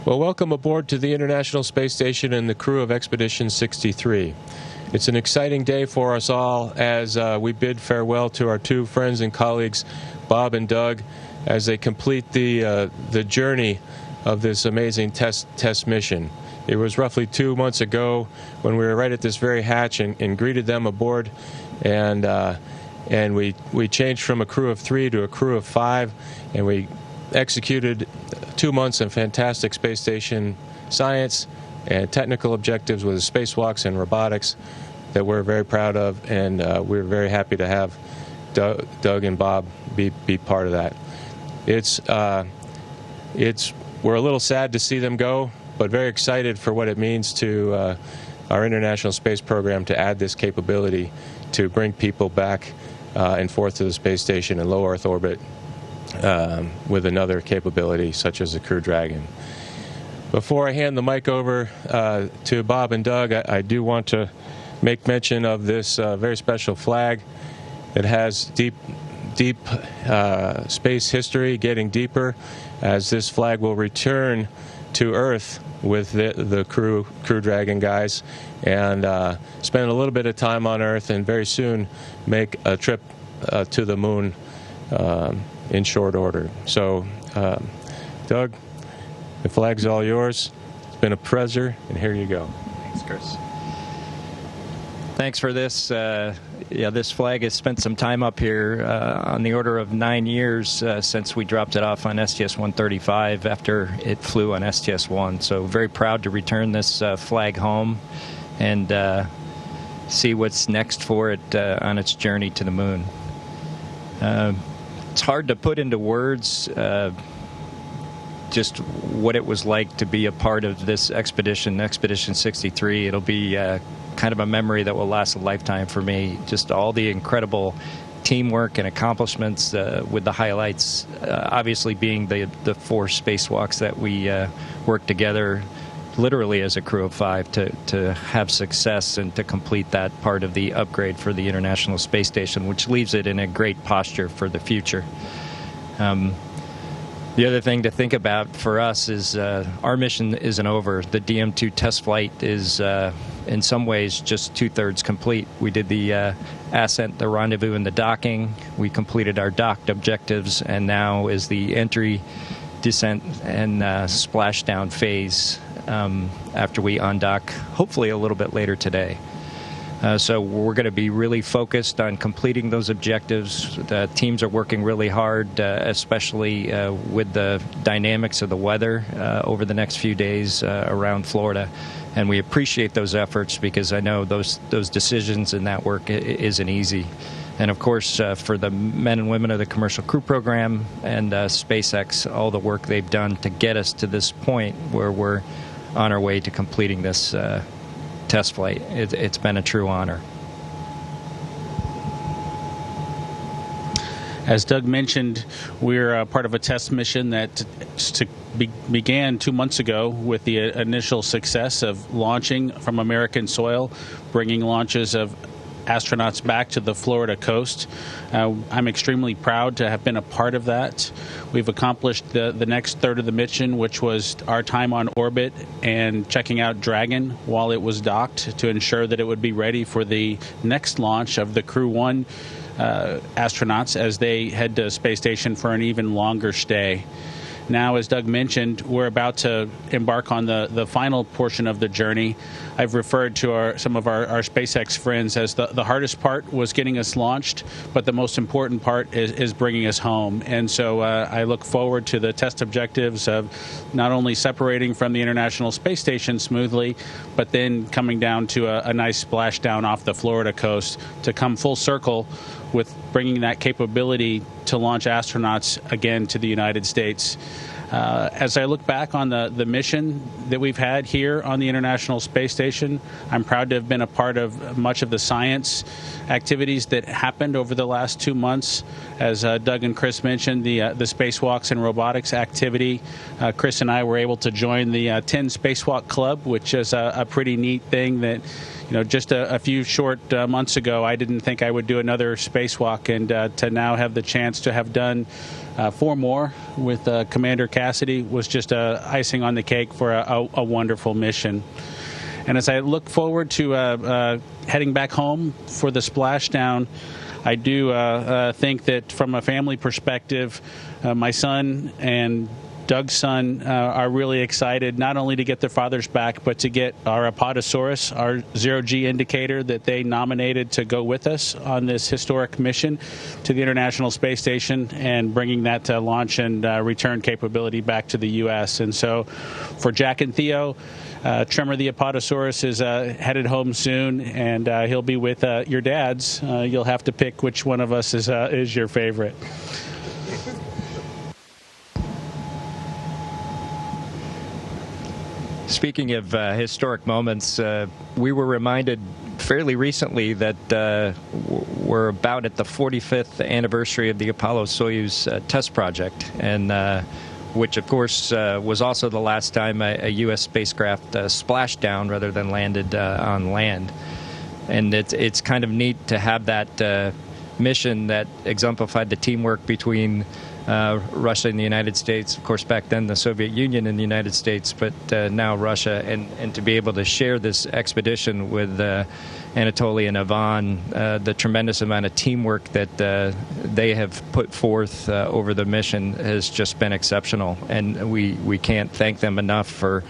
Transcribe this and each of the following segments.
Well, welcome aboard to the International Space Station and the crew of Expedition 63. It's an exciting day for us all as we bid farewell to our two friends and colleagues, Bob and Doug, as they complete the journey of this amazing test mission. It was roughly 2 months ago when we were right at this very hatch and greeted them aboard, and we changed from a crew of 3 to a crew of 5, and we executed 2 months of fantastic space station science and technical objectives with spacewalks and robotics that we're very proud of, and we're very happy to have Doug and Bob be part of that. We're a little sad to see them go, but very excited for what it means to our International Space Program to add this capability to bring people back and forth to the space station in low Earth orbit with another capability such as the Crew Dragon. Before I hand the mic over to Bob and Doug, I do want to make mention of this very special flag. It has deep space history, getting deeper, as this flag will return to Earth with the Crew Dragon guys and spend a little bit of time on Earth and very soon make a trip to the moon in short order. So, Doug, the flag's all yours. It's been a pleasure, and here you go. Thanks, Chris. Thanks for this. This flag has spent some time up here, on the order of 9 years since we dropped it off on STS-135 after it flew on STS-1. So very proud to return this flag home and see what's next for it on its journey to the moon. It's hard to put into words just what it was like to be a part of this expedition, Expedition 63. It'll be kind of a memory that will last a lifetime for me. Just all the incredible teamwork and accomplishments, with the highlights obviously being the 4 spacewalks that we worked together literally as a crew of 5 to have success and to complete that part of the upgrade for the International Space Station, which leaves it in a great posture for the future. The other thing to think about for us is our mission isn't over. The DM-2 test flight is in some ways just 2/3 complete. We did the ascent, the rendezvous, and the docking. We completed our docked objectives, and now is the entry, descent, and splashdown phase after we undock, hopefully a little bit later today. So we're going to be really focused on completing those objectives. The teams are working really hard, especially with the dynamics of the weather over the next few days around Florida. And we appreciate those efforts because I know those decisions and that work isn't easy. And of course, for the men and women of the Commercial Crew Program and SpaceX, all the work they've done to get us to this point where we're on our way to completing this test flight. It's been a true honor. As Doug mentioned, we're part of a test mission that began 2 months ago with the initial success of launching from American soil, bringing launches of astronauts back to the Florida coast. I'm extremely proud to have been a part of that. We've accomplished the next third of the mission, which was our time on orbit and checking out Dragon while it was docked to ensure that it would be ready for the next launch of the Crew 1 astronauts as they head to space station for an even longer stay. Now, as Doug mentioned, we're about to embark on the final portion of the journey. I've referred to some of our SpaceX friends as the hardest part was getting us launched, but the most important part is bringing us home. And so I look forward to the test objectives of not only separating from the International Space Station smoothly, but then coming down to a nice splashdown off the Florida coast to come full circle with bringing that capability to launch astronauts again to the United States. As I look back on the mission that we've had here on the International Space Station, I'm proud to have been a part of much of the science activities that happened over the last 2 months. As Doug and Chris mentioned, the spacewalks and robotics activity. Chris and I were able to join the 10 Spacewalk Club, which is a pretty neat thing that, just a few short months ago, I didn't think I would do another spacewalk, and to now have the chance to have done 4 more with Commander Cassidy was just icing on the cake for a wonderful mission. And as I look forward to heading back home for the splashdown, I do think that from a family perspective, my son and Doug's son are really excited not only to get their fathers back, but to get our Apatosaurus, our zero-G indicator that they nominated to go with us on this historic mission to the International Space Station, and bringing that to launch and return capability back to the U.S. And so for Jack and Theo, Tremor the Apatosaurus is headed home soon, and he'll be with your dads. You'll have to pick which one of us is your favorite. Speaking of historic moments, we were reminded fairly recently that we're about at the 45th anniversary of the Apollo-Soyuz test project, and which, of course, was also the last time a U.S. spacecraft splashed down rather than landed on land. And it's kind of neat to have that mission that exemplified the teamwork between Russia and the United States. Of course, back then the Soviet Union and the United States, but now Russia, and to be able to share this expedition with Anatoly and Ivan, the tremendous amount of teamwork that they have put forth over the mission has just been exceptional, and we can't thank them enough for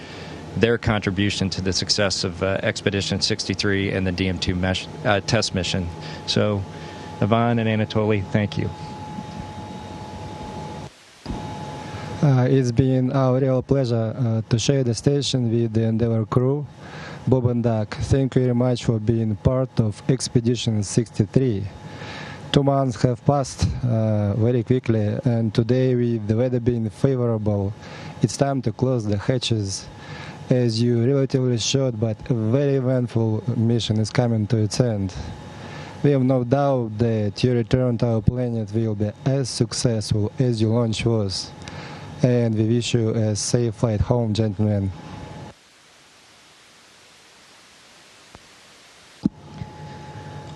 their contribution to the success of Expedition 63 and the DM-2 test mission. So, Ivan and Anatoly, thank you. It's been our real pleasure to share the station with the Endeavour crew. Bob and Doug, thank you very much for being part of Expedition 63. 2 months have passed very quickly, and today, with the weather being favorable, it's time to close the hatches. As you relatively short but very eventful mission is coming to its end. We have no doubt that your return to our planet will be as successful as your launch was. And we wish you a safe flight home, gentlemen.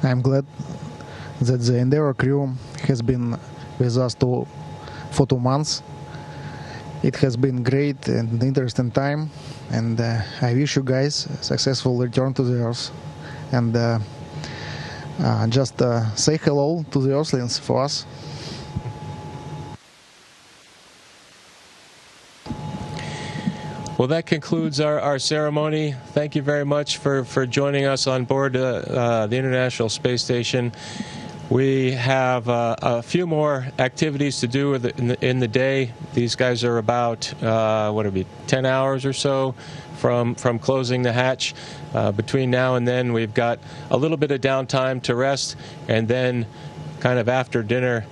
I'm glad that the Endeavour crew has been with us for 2 months. It has been great and interesting time, and I wish you guys a successful return to the Earth. And just say hello to the Earthlings for us. Well, that concludes our ceremony. Thank you very much for joining us on board the International Space Station. We have a few more activities to do in the day. These guys are about, 10 hours or so from closing the hatch. Between now and then, we've got a little bit of downtime to rest, and then kind of after dinner,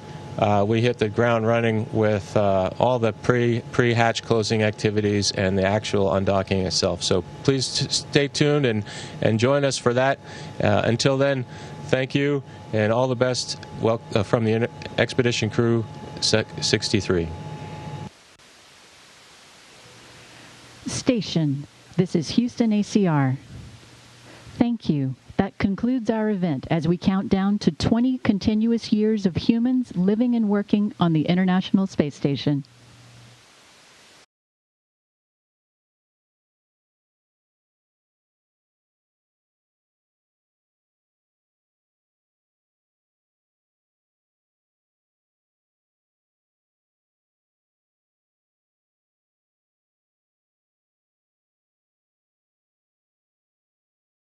we hit the ground running with all the pre-hatch closing activities and the actual undocking itself. So please stay tuned and join us for that. Until then, thank you and all the best from the Expedition Crew 63. Station, this is Houston ACR. Thank you. That concludes our event as we count down to 20 continuous years of humans living and working on the International Space Station.